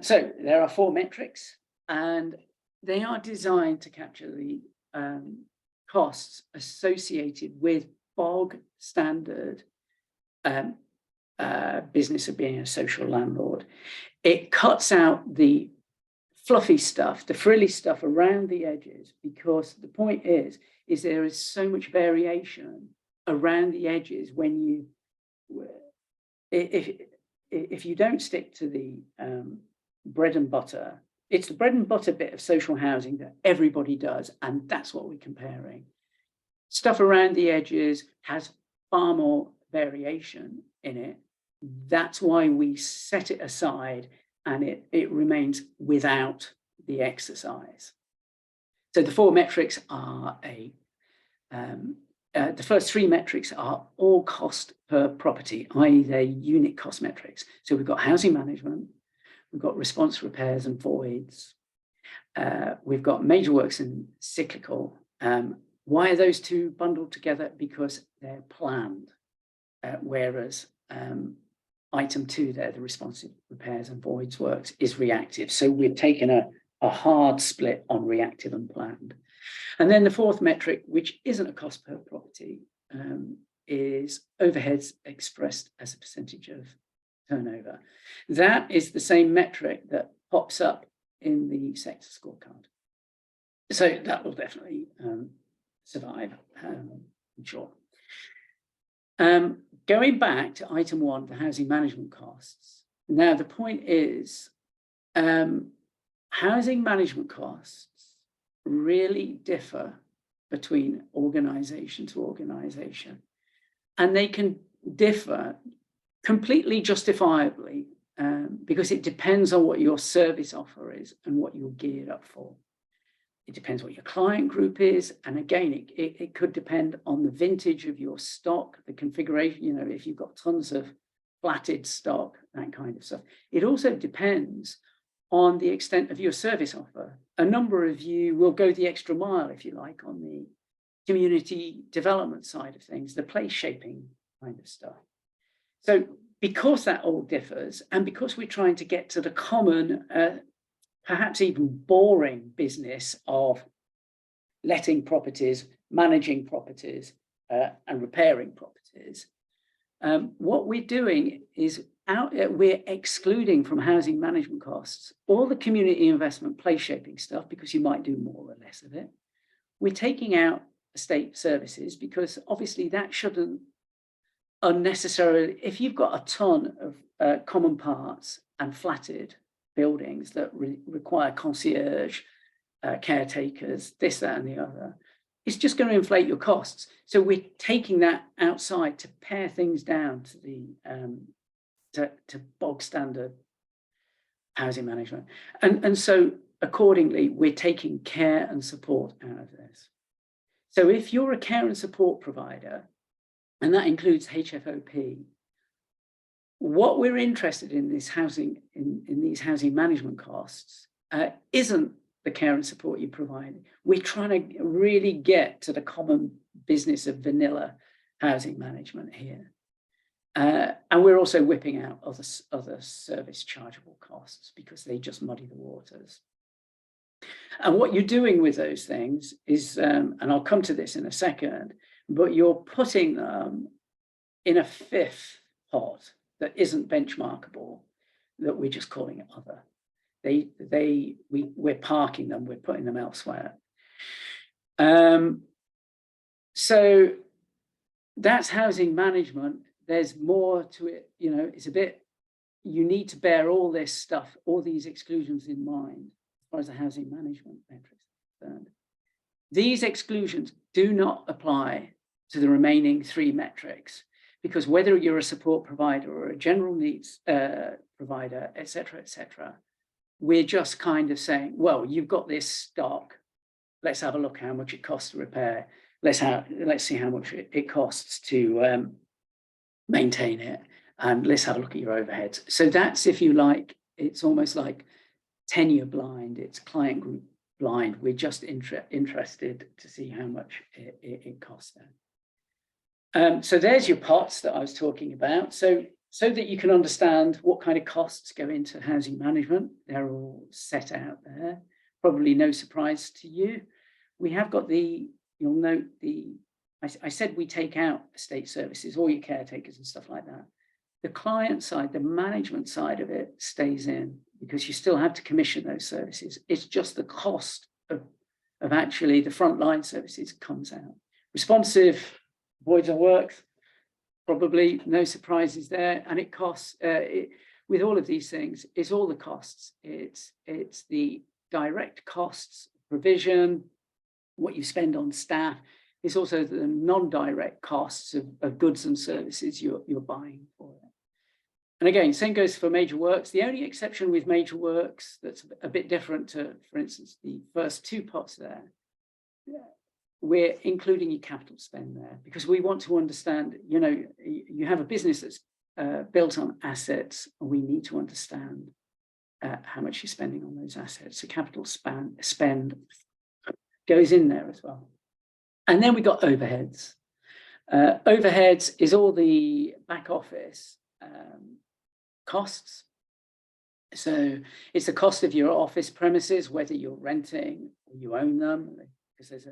So there are 4 metrics, and they are designed to capture the costs associated with bog standard business of being a social landlord. It cuts out the fluffy stuff, the frilly stuff around the edges, because the point is there is so much variation around the edges when you if you don't stick to the bread and butter, it's the bread and butter bit of social housing that everybody does, and that's what we're comparing. Stuff around the edges has far more variation in it. That's why we set it aside, and it remains without the exercise. So the four metrics are the first three metrics are all cost per property, i.e. they're unit cost metrics. So we've got housing management, we've got response repairs and voids, we've got major works and cyclical. Why are those two bundled together? Because they're planned, whereas item 2 there, the responsive repairs and voids works, is reactive. So we've taken a hard split on reactive and planned. And then the fourth metric, which isn't a cost per property, is overheads expressed as a percentage of turnover. That is the same metric that pops up in the sector scorecard. So that will definitely survive, I'm sure. Going back to item 1, the housing management costs. Now, the point is, housing management costs really differ between organisation to organisation, and they can differ completely justifiably because it depends on what your service offer is and what you're geared up for. It depends what your client group is, and again, it could depend on the vintage of your stock, the configuration, you know, if you've got tons of flatted stock, that kind of stuff. It also depends on the extent of your service offer. A number of you will go the extra mile, if you like, on the community development side of things, the place shaping kind of stuff. So because that all differs, and because we're trying to get to the common, perhaps even boring business of letting properties, managing properties, and repairing properties, what we're doing is we're excluding from housing management costs all the community investment place shaping stuff, because you might do more or less of it. We're taking out estate services because obviously that shouldn't unnecessarily, if you've got a ton of common parts and flatted buildings that require concierge, caretakers, this, that, and the other, it's just going to inflate your costs. So we're taking that outside to pare things down to the to bog standard housing management. And so accordingly, we're taking care and support out of this. So if you're a care and support provider, and that includes HFOP, what we're interested in this housing, in these housing management costs, isn't the care and support you provide. We're trying to really get to the common business of vanilla housing management here. And we're also whipping out other service chargeable costs because they just muddy the waters. And what you're doing with those things is, and I'll come to this in a second, but you're putting them in a fifth pot that isn't benchmarkable, that we're just calling it other. We're parking them, we're putting them elsewhere. So that's housing management. There's more to it, you know, it's a bit, you need to bear all this stuff, all these exclusions in mind as far as the housing management metrics are concerned. These exclusions do not apply to the remaining 3 metrics, because whether you're a support provider or a general needs provider, et cetera, we're just kind of saying, well, you've got this stock, let's have a look how much it costs to repair, let's see how much it costs to maintain it, and let's have a look at your overheads. So that's, if you like, it's almost like tenure blind, it's client group blind. We're just interested to see how much it costs them. So there's your pots that I was talking about. So that you can understand what kind of costs go into housing management, they're all set out there. Probably no surprise to you. We have got you'll note I said we take out estate services, all your caretakers and stuff like that. The client side, the management side of it stays in, because you still have to commission those services. It's just the cost of actually the frontline services comes out. Responsive voids and works, probably no surprises there. And it costs, with all of these things, it's all the costs. It's the direct costs, provision, what you spend on staff. It's also the non-direct costs of goods and services you're buying for it. And again, same goes for major works. The only exception with major works that's a bit different to, for instance, the first two pots there, we're including your capital spend there, because we want to understand, you know, you have a business that's built on assets, and we need to understand how much you're spending on those assets. So capital spend goes in there as well. And then we got overheads. Overheads is all the back office costs. So it's the cost of your office premises, whether you're renting or you own them, because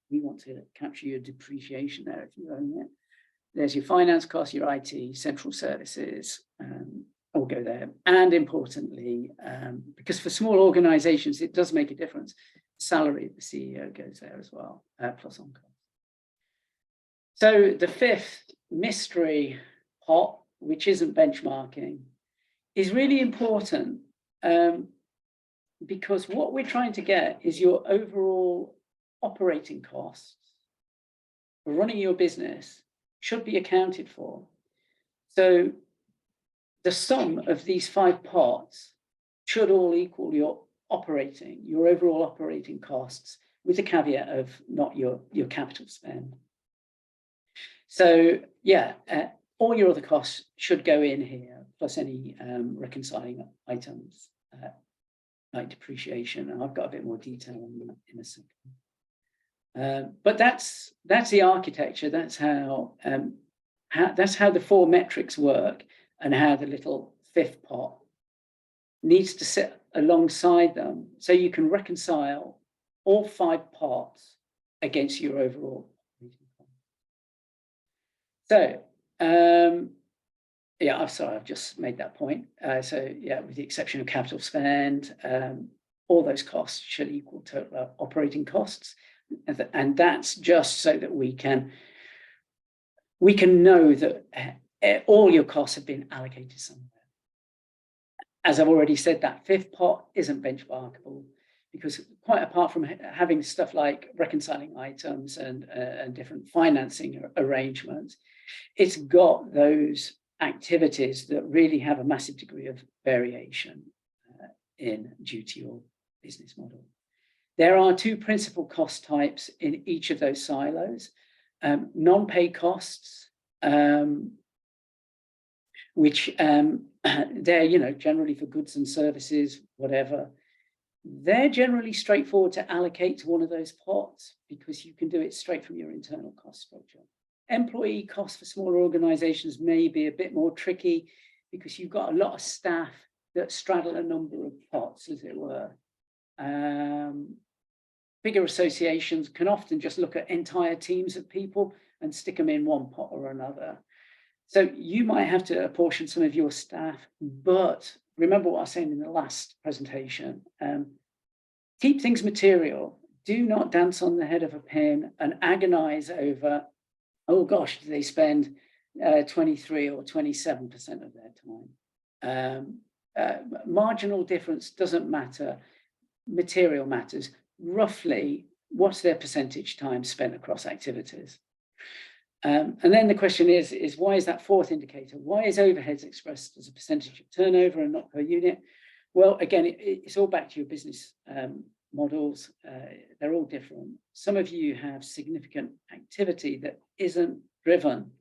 we want to capture your depreciation there if you own it. There's your finance costs, your IT, central services, all go there. And importantly, because for small organizations, it does make a difference, salary of the CEO goes there as well, plus on cost. So the fifth mystery pot, which isn't benchmarking, is really important, because what we're trying to get is your overall operating costs for running your business should be accounted for. So the sum of these 5 pots should all equal your overall operating costs, with the caveat of not your capital spend. So yeah, all your other costs should go in here, plus any reconciling items like depreciation. And I've got a bit more detail on that in a second. But that's the architecture. That's how the 4 metrics work, and how the little 5th pot needs to sit alongside them, so you can reconcile all 5 pots against your overall. So yeah, I'm sorry, I've just made that point. So yeah, with the exception of capital spend, all those costs should equal total operating costs. And that's just so that we can know that all your costs have been allocated somewhere. As I've already said, that 5th pot isn't benchmarkable, because quite apart from having stuff like reconciling items and different financing arrangements, it's got those activities that really have a massive degree of variation due to your business model. There are 2 principal cost types in each of those silos. Non-pay costs, which they're generally for goods and services, whatever. They're generally straightforward to allocate to one of those pots, because you can do it straight from your internal cost structure. Employee costs for smaller organizations may be a bit more tricky, because you've got a lot of staff that straddle a number of pots, as it were. Bigger associations can often just look at entire teams of people and stick them in one pot or another. So you might have to apportion some of your staff, but remember what I was saying in the last presentation. Keep things material. Do not dance on the head of a pin and agonize over, oh gosh, do they spend 23 or 27% of their time? Marginal difference doesn't matter. Material matters. Roughly, what's their percentage time spent across activities? And then the question is why is that 4th indicator? Why is overheads expressed as a percentage of turnover and not per unit? Well, again, it's all back to your business models. They're all different. Some of you have significant activity that isn't driven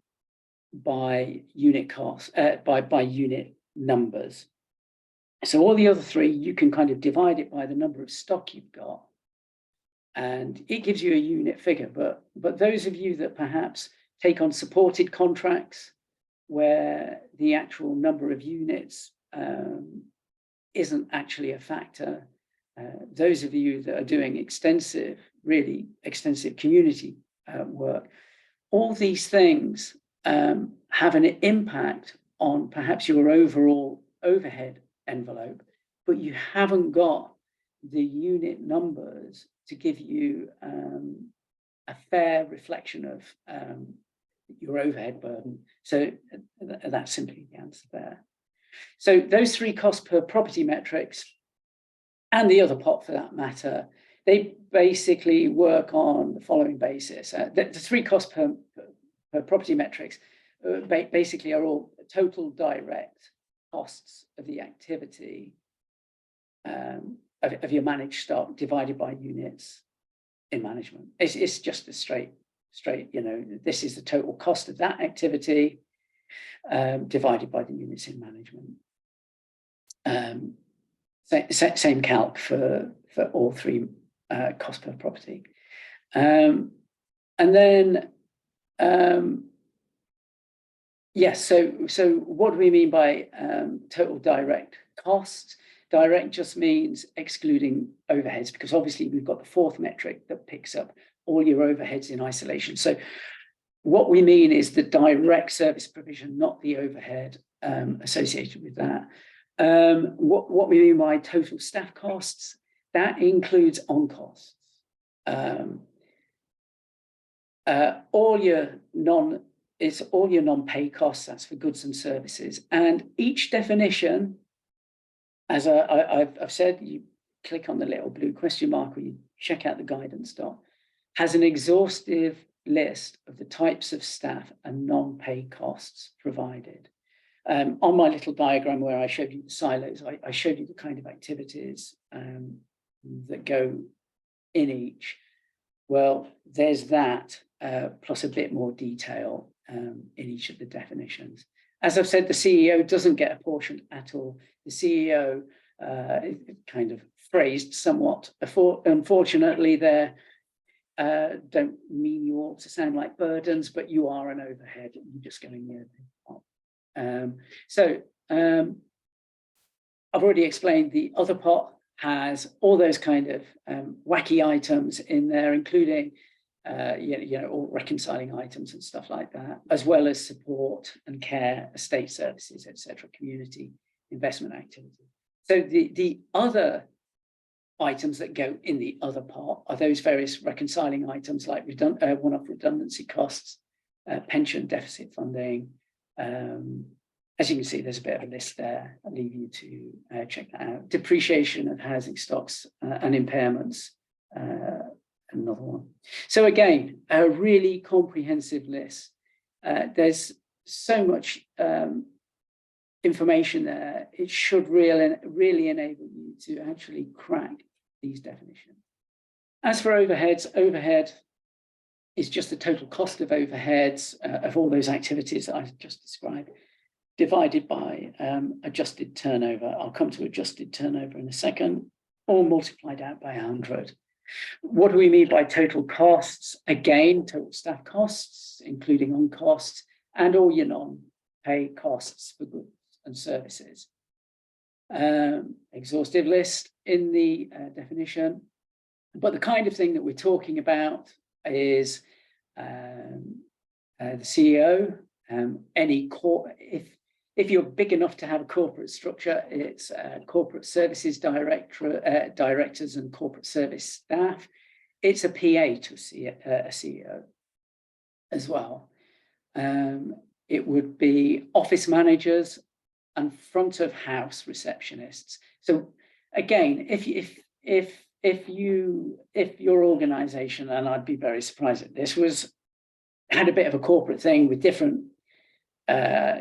by unit costs, by unit numbers. So all the other 3, you can kind of divide it by the number of stock you've got, and it gives you a unit figure. But those of you that perhaps take on supported contracts, where the actual number of units isn't actually a factor, those of you that are doing really extensive community work, all these things have an impact on perhaps your overall overhead envelope, but you haven't got the unit numbers to give you a fair reflection of your overhead burden. So that's simply the answer there. So those 3 cost per property metrics, and the other pot for that matter, they basically work on the following basis. The 3 cost per property metrics basically are all total direct costs of the activity of your managed stock divided by units in management. It's just a straight, this is the total cost of that activity divided by the units in management. Same calc for all 3 cost per property. And then, yes, so what do we mean by total direct costs? Direct just means excluding overheads, because obviously we've got the 4th metric that picks up all your overheads in isolation. So what we mean is the direct service provision, not the overhead associated with that. What we mean by total staff costs, that includes on costs. All your non-pay costs, that's for goods and services. And each definition, as I've said, you click on the little blue question mark or you check out the guidance doc, has an exhaustive list of the types of staff and non-pay costs provided. On my little diagram where I showed you the silos, I showed you the kind of activities that go in each. Well, there's that, plus a bit more detail in each of the definitions. As I've said, the CEO doesn't get a portion at all. The CEO, kind of phrased somewhat, unfortunately, there, don't mean you all to sound like burdens, but you are an overhead. You're just going near the top. I've already explained the other pot has all those kind of wacky items in there, including all reconciling items and stuff like that, as well as support and care, estate services, etc., community investment activity. So the other items that go in the other part are those various reconciling items like one-off redundancy costs, pension deficit funding. As you can see, there's a bit of a list there. I'll leave you to check that out. Depreciation of housing stocks and impairments, another one. So again, a really comprehensive list. There's so much information there. It should really enable you to actually crack these definitions. As for overheads, overhead is just the total cost of overheads of all those activities that I've just described, divided by adjusted turnover. I'll come to adjusted turnover in a second, or multiplied out by 100. What do we mean by total costs? Again, total staff costs, including on costs, and all your non-pay costs for goods and services. Exhaustive list in the definition. But the kind of thing that we're talking about is the CEO, if you're big enough to have a corporate structure, it's corporate services directors and corporate service staff. It's a PA to a CEO as well. It would be office managers and front of house receptionists. So again, if your organization, and I'd be very surprised if this had a bit of a corporate thing with different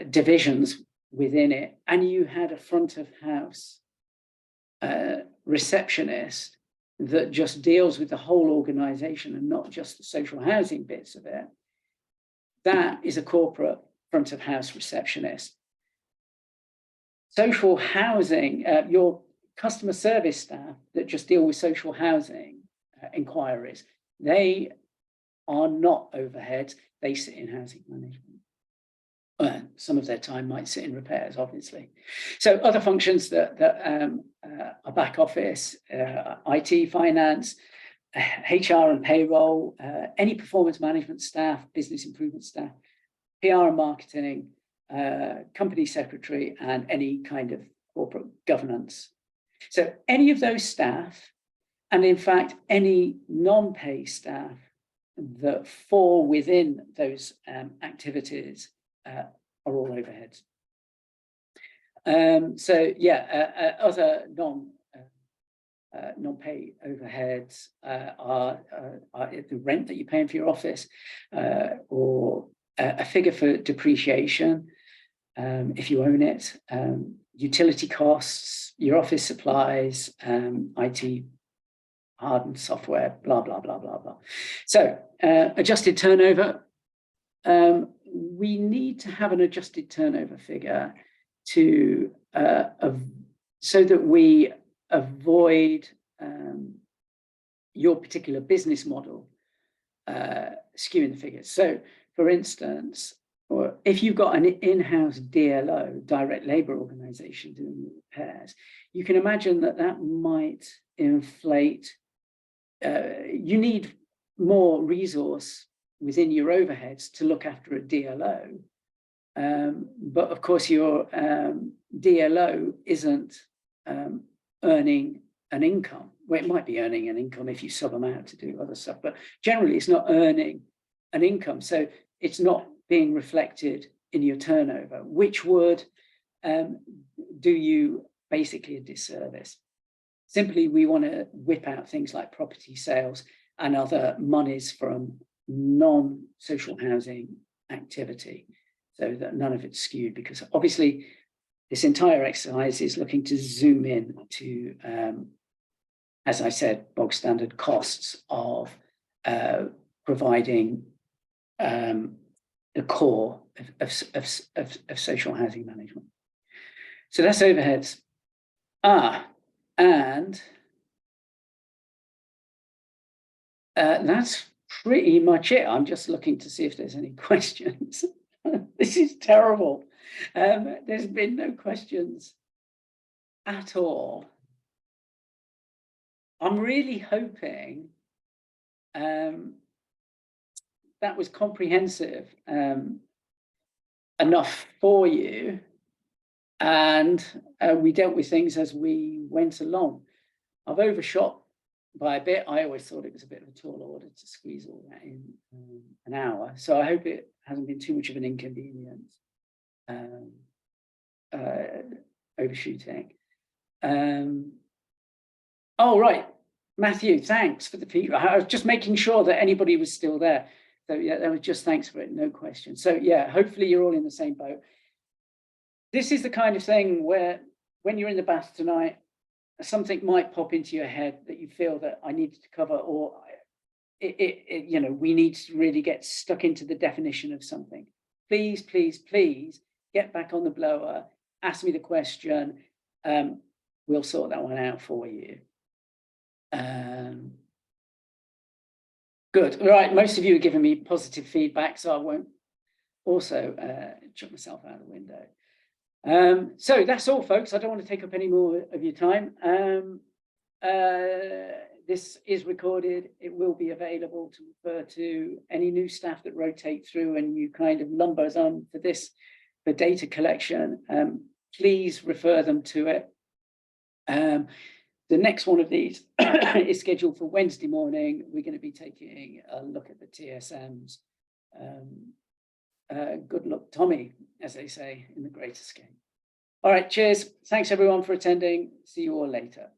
divisions within it, and you had a front of house receptionist that just deals with the whole organization and not just the social housing bits of it, that is a corporate front of house receptionist. Social housing, your customer service staff that just deal with social housing inquiries, they are not overheads, they sit in housing management. Some of their time might sit in repairs, obviously. So other functions that are back office, IT, finance, HR and payroll, any performance management staff, business improvement staff, PR and marketing, company secretary, and any kind of corporate governance. So any of those staff, and in fact, any non-pay staff that fall within those activities are all overheads. So yeah, other non-pay overheads are the rent that you're paying for your office, or a figure for depreciation if you own it, utility costs, your office supplies, IT hardened software, blah, blah, blah, blah, blah. So adjusted turnover. We need to have an adjusted turnover figure to so that we avoid your particular business model skewing the figures. So, for instance, or if you've got an in-house DLO, direct labor organization, doing repairs, you can imagine that that might inflate. You need more resource within your overheads to look after a DLO. But of course, your DLO isn't earning an income. Well, it might be earning an income if you sub them out to do other stuff, but generally it's not earning an income. So it's not being reflected in your turnover, which would do you basically a disservice. Simply, we want to whip out things like property sales and other monies from non-social housing activity, so that none of it's skewed, because obviously this entire exercise is looking to zoom in to, as I said, bog standard costs of providing the core of social housing management. So that's overheads. And that's pretty much it. I'm just looking to see if there's any questions. This is terrible. There's been no questions at all. I'm really hoping that was comprehensive enough for you, and we dealt with things as we went along. I've overshot by a bit. I always thought it was a bit of a tall order to squeeze all that in an hour, so I hope it hasn't been too much of an inconvenience overshooting. Oh, right, Matthew, thanks for the feedback. I was just making sure that anybody was still there. So yeah, that was just thanks for it, no question. So yeah, hopefully you're all in the same boat. This is the kind of thing where when you're in the bath tonight, something might pop into your head that you feel that I needed to cover, or you know, we need to really get stuck into the definition of something. Please, please, please get back on the blower, ask me the question. We'll sort that one out for you. Good. All right. Most of you are giving me positive feedback, so I won't also chuck myself out the window. So that's all, folks. I don't want to take up any more of your time. This is recorded. It will be available to refer to any new staff that rotate through and you kind of lumber on for this, for data collection. Please refer them to it. The next one of these is scheduled for Wednesday morning. We're going to be taking a look at the TSMs. Good luck, Tommy, as they say in the greatest game. All right, cheers. Thanks, everyone, for attending. See you all later.